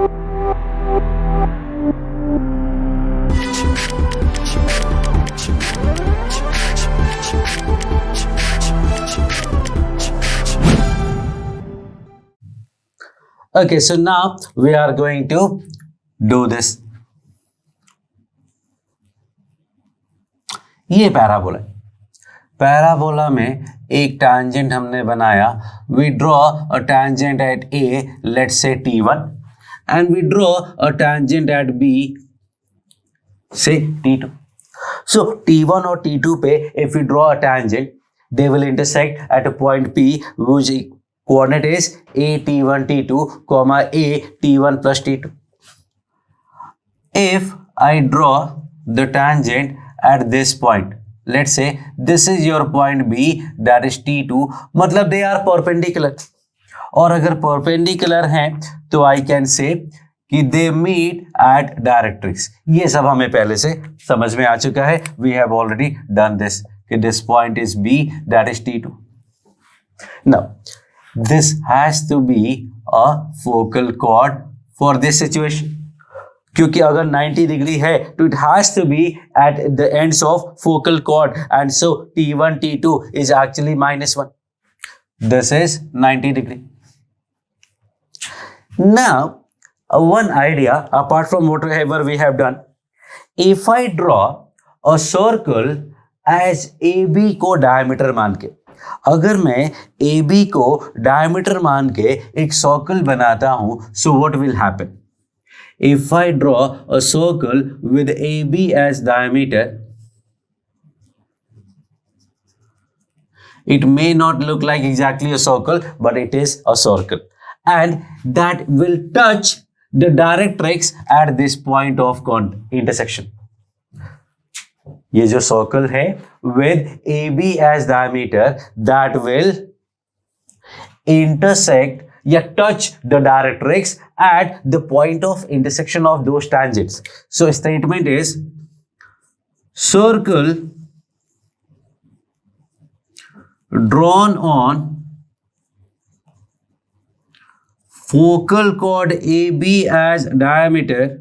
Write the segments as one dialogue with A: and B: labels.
A: Okay, so now we are going to do this. ये parabola है. Parabola में एक टैंजेंट हमने बनाया. We draw a tangent at A, let's say T1, and we draw a tangent at B, say T2. So T1 और T2 पे if we draw a tangent, they will intersect at a point P, which coordinate is A T1 T2, comma A T1 plus T2. If I draw the tangent at this point, let's say this is your point B, that is T2, मतलब they are perpendicular. और अगर perpendicular हैं तो I can say कि they meet at directrix. ये सब हमें पहले से समझ में आ चुका है. We have already done this. कि this point is B, that is T2. Now, this has to be a focal chord for this situation. क्योंकि अगर 90 डिग्री है तो it has to be at the ends of focal chord, and so T1 T2 is actually -1. This is 90 degree. Now, one idea apart from whatever we have done, if I draw a circle as AB को diameter मान के, अगर मैं AB को diameter मान के एक circle बनाता हूं, so what will happen? If I draw a circle with AB as diameter, it may not look like exactly a circle, but it is a circle, and that will touch the directrix at this point of intersection. ये जो circle है with AB as diameter, that will intersect या touch the directrix at the point of intersection of those tangents. So statement is circle drawn on focal chord AB as diameter.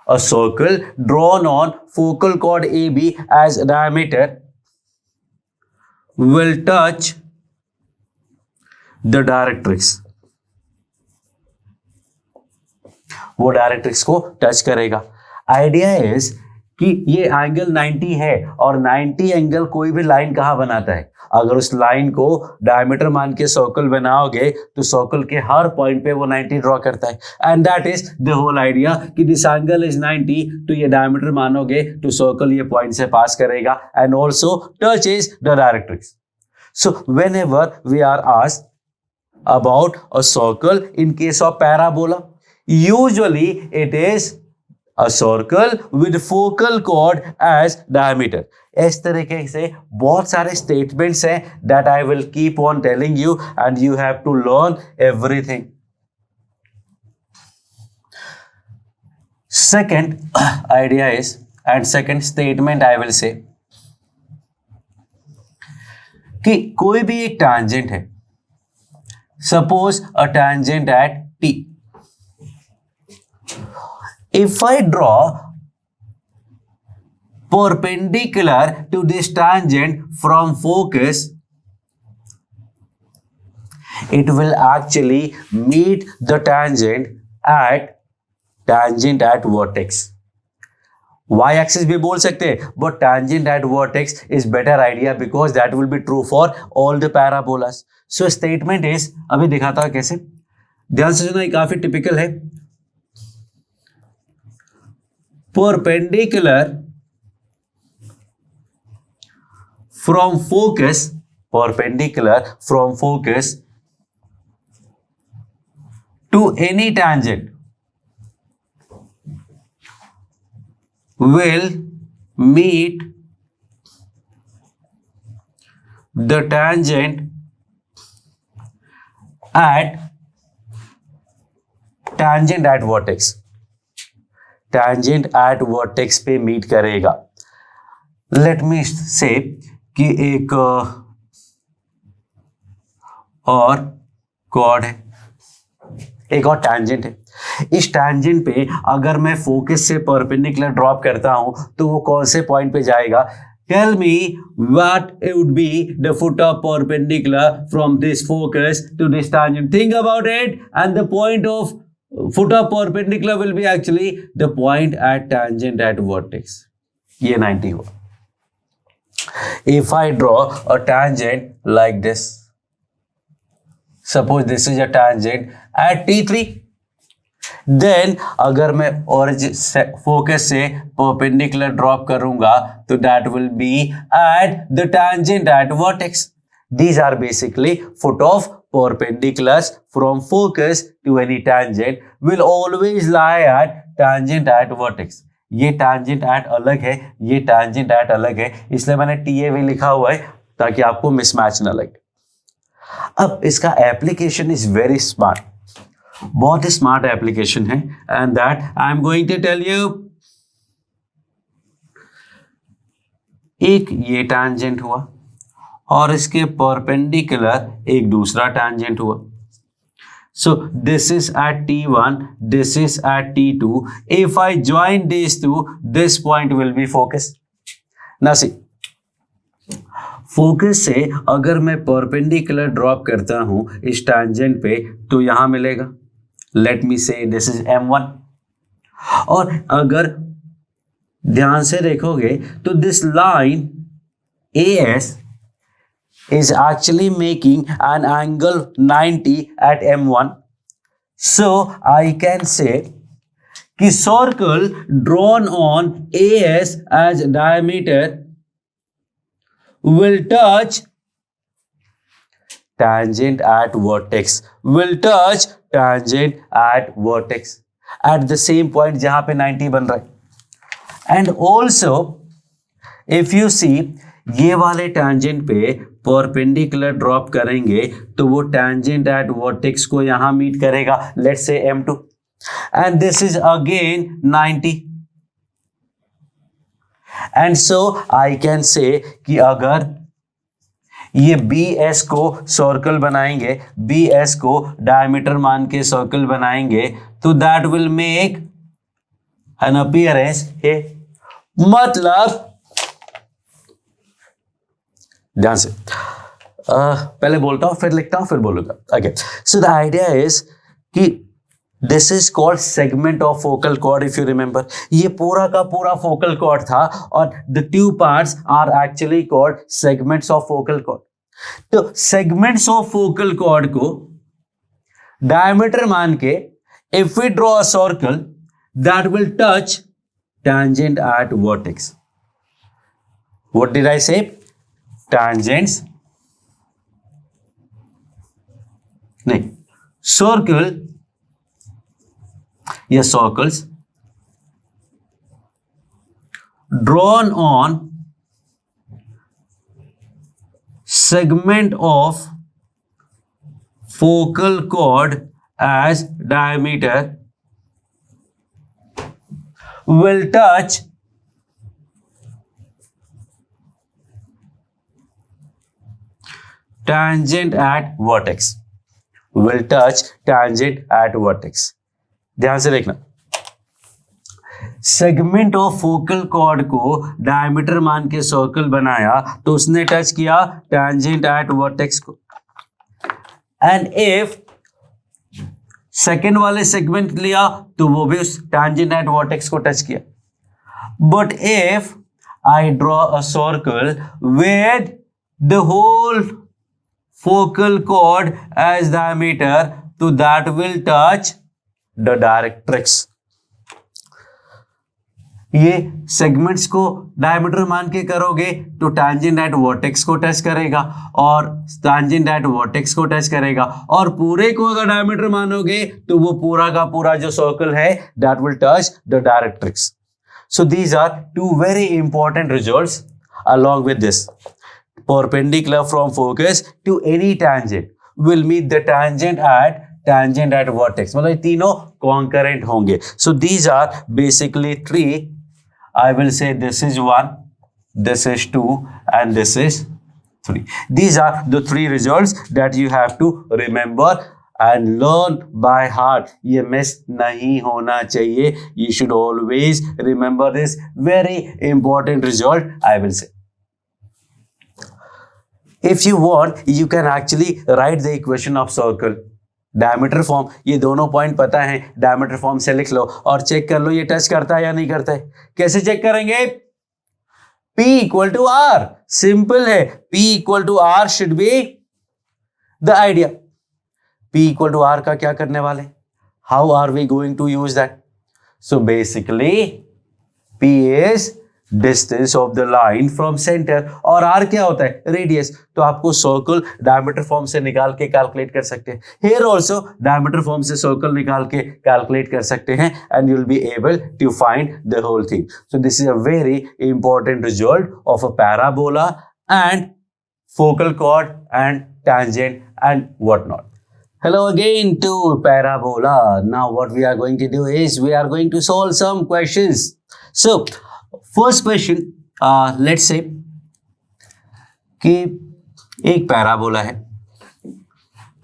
A: A circle drawn on focal chord AB as diameter will touch the directrix. वो directrix को touch करेगा. Idea is कि ये angle 90 है और 90 angle कोई भी line कहाँ बनाता है? अगर उस लाइन को डायमीटर मान के सर्कल बनाओगे तो सर्कल के हर पॉइंट पे वो 90 ड्रॉ करता है. And that is the whole idea कि दिस एंगल इज 90, तो ये डायमीटर मानोगे तो सर्कल ये पॉइंट से पास करेगा and also touch is the directrix. So whenever we are asked about a circle in case of parabola, usually it is a circle with focal chord as diameter. इस तरीके से बहुत सारे statements हैं that I will keep on telling you and you have to learn everything. Second idea is, and second statement I will say, कि कोई भी एक tangent है. Suppose a tangent at T. If I draw perpendicular to this tangent from focus, it will actually meet the tangent at vertex. Y-axis भी बोल सकते हैं, but tangent at vertex is better idea because that will be true for all the parabolas. So statement is, अभी दिखाता हूं कैसे. ध्यान से सुनो, ये काफी टिपिकल है. Perpendicular from focus to any tangent will meet the tangent at vertex. Tangent at vertex पे meet करेगा. Let me say कि एक और chord है. एक और टैंजेंट है। इस टैंजेंट पे अगर मैं फोकस से परपेंडिकुलर ड्रॉप करता हूं तो वो कौन से पॉइंट पे जाएगा? Tell me what would be the foot of perpendicular from this focus to this tangent. Think about it and the point of foot of perpendicular will be actually the point at tangent at vertex. ये 90 हुआ. If I draw a tangent like this, suppose this is a tangent at T3, then अगर मैं focus से perpendicular drop करूंगा तो that will be at the tangent at vertex. These are basically foot of perpendiculars from focus to any tangent will always lie at tangent at vertex. ये tangent at अलग है, ये tangent at अलग है, इसलिए मैंने TAV लिखा हुआ है ताकि आपको मिसमैच ना लगे। अब इसका एप्लीकेशन इज वेरी स्मार्ट, बहुत ही स्मार्ट एप्लीकेशन है, and that I am going to tell you. एक ये tangent हुआ और इसके परपेंडिकुलर एक दूसरा टैंजेंट हुआ। So this is at T1, this is at T2. If I join this two, this point will be focus. ना सी फोकस से अगर मैं परपेंडिकुलर ड्रॉप करता हूं इस टैंजेंट पे तो यहां मिलेगा, लेट मी से दिस इज M1। और अगर ध्यान से देखोगे तो this line AS is actually making an angle 90 at M1. So I can say कि circle drawn on AS as diameter will touch tangent at vertex, will touch tangent at vertex at the same point जहां पे 90 बन रहा है। And also if you see ये वाले tangent पे perpendicular drop करेंगे तो वो टैंजेंट एट वर्टेक्स को यहां मीट करेगा, let's say M2, and this is again 90। And so I can say कि अगर ये BS को सर्कल बनाएंगे, BS को डायमीटर मान के सर्कल बनाएंगे तो that will make an appearance है। मतलब ध्यान से पहले बोलता हूं फिर लिखता हूं फिर बोलूंगा। Okay, so the idea is कि this is called segment of focal chord. If you remember, ये पूरा का पूरा फोकल कॉर्ड था और the two parts are actually called segments of focal chord. तो सेगमेंट्स ऑफ फोकल कॉर्ड को diameter मान के if we draw a circle that will touch tangent at vertex. What did I say? Tangents, नहीं, circle या circles drawn on segment of focal chord as diameter will touch tangent at vertex, will touch tangent at vertex. ध्यान से देखना, segment of focal chord को diameter मान के circle बनाया तो उसने टच किया tangent at vertex को, एंड इफ सेकेंड वाले सेगमेंट लिया तो वो भी उस tangent at vertex को टच किया। But if I draw a circle with the whole focal chord as diameter तो that will touch the directrix. ये सेगमेंट्स को डायमीटर मान के करोगे तो टैंजेंट एट वर्टेक्स को टच करेगा और टैंजेंट एट वर्टेक्स को टच करेगा, और पूरे को अगर डायमीटर मानोगे तो वो पूरा का पूरा जो सर्कल है that will touch the directrix. So these are two very important results along with this. Perpendicular from focus to any tangent will meet the tangent at vertex. मतलब ये तीनों concurrent होंगे. So these are basically three. I will say this is 1, this is 2, and this is 3. These are the three results that you have to remember and learn by heart, ये miss नहीं होना चाहिए. You should always remember this very important result I will say. If you want, you can actually write the equation of circle. Diameter form, ये दोनों point पता है, diameter form से लिख लो और चेक कर लो ये टच करता है या नहीं करता है. कैसे चेक करेंगे? P equal to R. Simple है, P equal to R should be the idea. P equal to R का क्या करने वाले? How are we going to use that? So basically P is distance of the line from centre और R क्या होता है? Radius. तो आपको सर्कल डायमीटर फॉर्म से निकाल के कैलकुलेट कर सकते हैं. हियर आल्सो डायमीटर फॉर्म से सर्कल निकाल के कैलकुलेट कर सकते हैं and you will be able to find the whole thing. So this is a very important result of a parabola and focal chord and tangent and whatnot. Hello again to parabola. Now what we are going to do is we are going to solve some questions. So first question, let's say कि एक parabola है.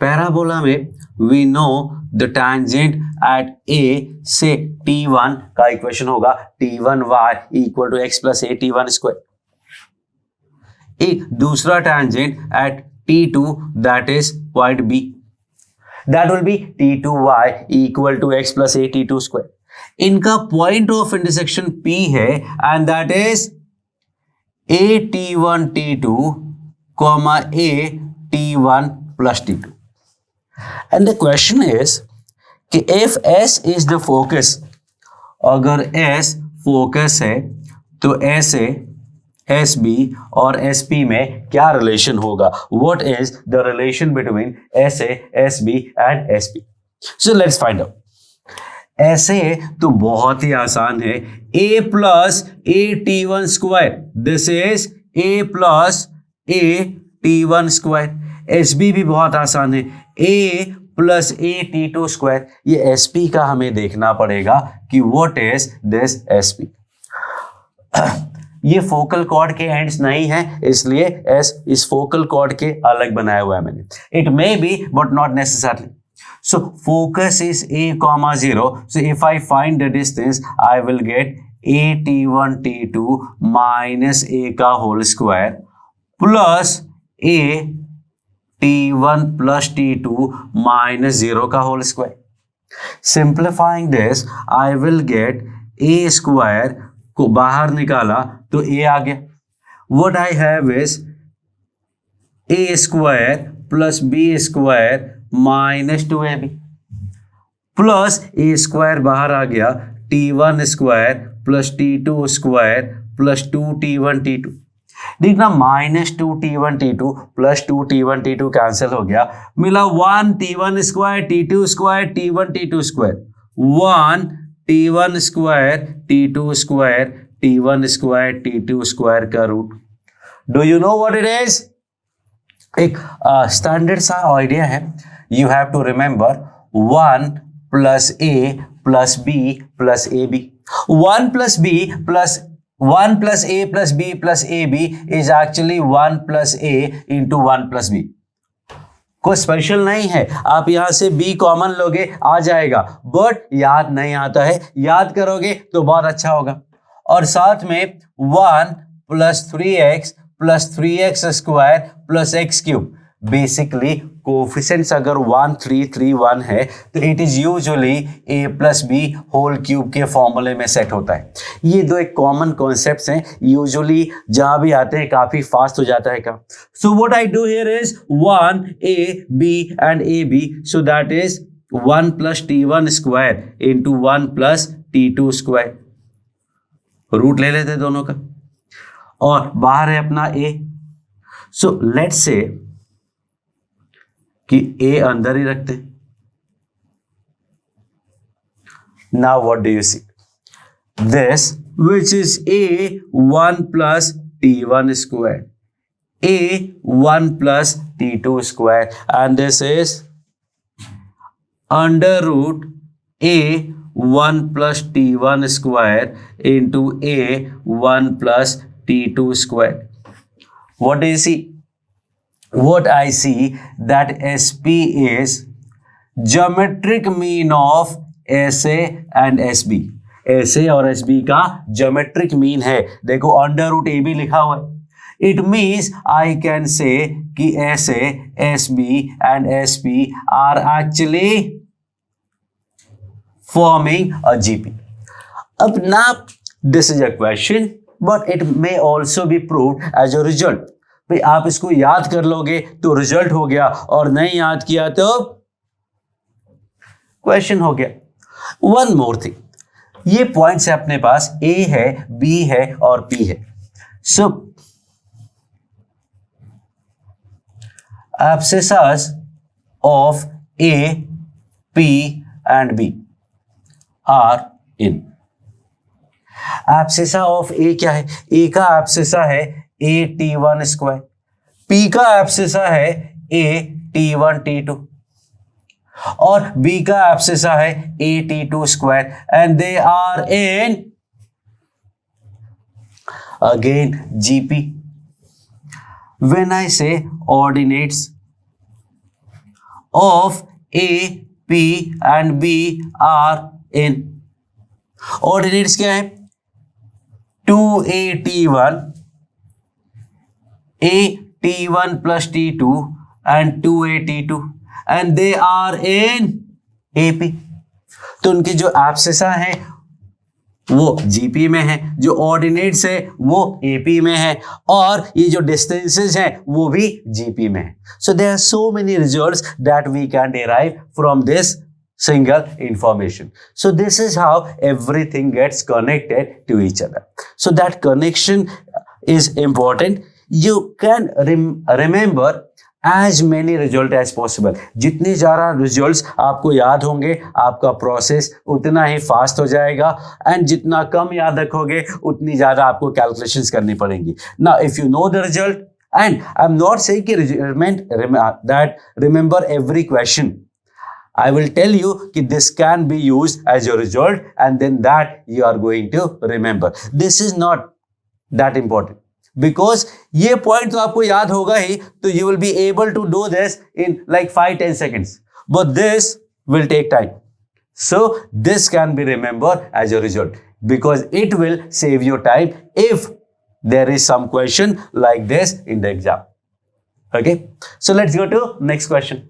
A: Parabola में we know the tangent at A say T1 का equation होगा T1y equal to x plus A T1 square. एक दूसरा tangent at T2 that is point B, that will be T2y equal to x plus A T2 square. इनका point of intersection P है and that is A T1 T2 comma A T1 plus T2. And the question is कि if S is the focus, अगर S focus है तो SA, SB और SP में क्या relation होगा? What is the relation between SA, SB and SP? So let's find out. ऐसे तो बहुत ही आसान है, a plus A T1 square, this is a plus A T1 square. SB भी बहुत आसान है, a plus A T2 square. ये SP का हमें देखना पड़ेगा कि व्हाट इज दिस SP. ये फोकल कॉर्ड के एंड्स नहीं है, इसलिए S इस फोकल कॉर्ड के अलग बनाया हुआ है मैंने. It may be but not necessarily. So focus is a comma 0. So if I find the distance, I will get a T1 T2 minus a का whole square plus a T1 plus T2 minus 0 का whole square. Simplifying this, I will get a square को बाहर निकाला तो a आ गया. What I have is a square plus b square minus 2ab plus A square बाहर आ गया T1 square plus T2 square plus 2T1 T2. देखना minus 2T1 T2 plus 2T1 T2 cancel हो गया, मिला 1 T1 square T2 square T1 T2 square, 1 T1 square T2 square T1 square T2 square का रूट. Do you know what it is? एक standard सा idea है. You have to remember 1 plus A plus B plus AB. 1 plus B plus 1 plus A plus B plus AB is actually 1 plus A into 1 plus B. कोई special नहीं है, आप यहां से B common लोगे आ जाएगा, बट याद नहीं आता है. याद करोगे तो बहुत अच्छा होगा. और साथ में 1 plus 3x plus 3x square plus x cube. Basically coefficients अगर 1 3 3 1 है तो it is usually a plus B whole cube के फॉर्मूले में सेट होता है. ये दो एक कॉमन कॉन्सेप्ट्स हैं, यूजुअली जहां भी आते हैं काफी फास्ट हो जाता है काम. So what I do here is 1 a b and ab, so that is 1 plus T1 square into 1 plus T2 square. Root ले लेते दोनों का और बाहर है अपना a. सो लेट्स से कि a अंदर ही रखते हैं. Now what do you see? This which is a 1 plus T1 square, a 1 plus T2 square and this is under root a 1 plus T1 square into a 1 plus T2 square. What do you see? What I see that SP is geometric mean of SA and SB। SA और SB का geometric mean है, देखो under root AB लिखा हुआ है। It means I can say कि SA, SB and SP are actually forming a GP। अब ना this is a question but it may also be proved as a result. भाई आप इसको याद कर लोगे तो रिजल्ट हो गया, और नहीं याद किया तो क्वेश्चन हो गया। वन मोर थिंग, ये पॉइंट्स है अपने पास, A है, B है और P है। So abscissas of A, P and B are in। Abscissa of A क्या है? ए का एब्सिसा है AT1 स्क्वायर, पी का एब्सिसा है AT1 T2 और बी का एब्सिसा है AT2 square, and they are in again GP। When I say ordinates of A, P and B are in, ordinates क्या है? 2AT1, AT1 plus T2 and 2AT2 and they are in AP। तो उनकी जो abscissa है वो GP में है, जो ऑर्डिनेट्स है वो AP में है, और ये जो डिस्टेंसेस हैं वो भी GP में है। So there are so many results that we can derive from this single information. So this is how everything gets connected to each other. So that connection is important. You can remember as many result as possible. जितने ज़्यादा results आपको याद होंगे, आपका process उतना ही fast हो जाएगा, and जितना कम याद रखोगे उतनी ज़्यादा आपको calculations करनी पड़ेंगी। Now if you know the result, and I'm not saying that remember every question. I will tell you that this can be used as your result, and then that you are going to remember. This is not that important because ये point तो आपको याद होगा ही, तो you will be able to do this in like 5-10 seconds. But this will take time. So this can be remembered as your result because it will save your time if there is some question like this in the exam. Okay. So let's go to next question.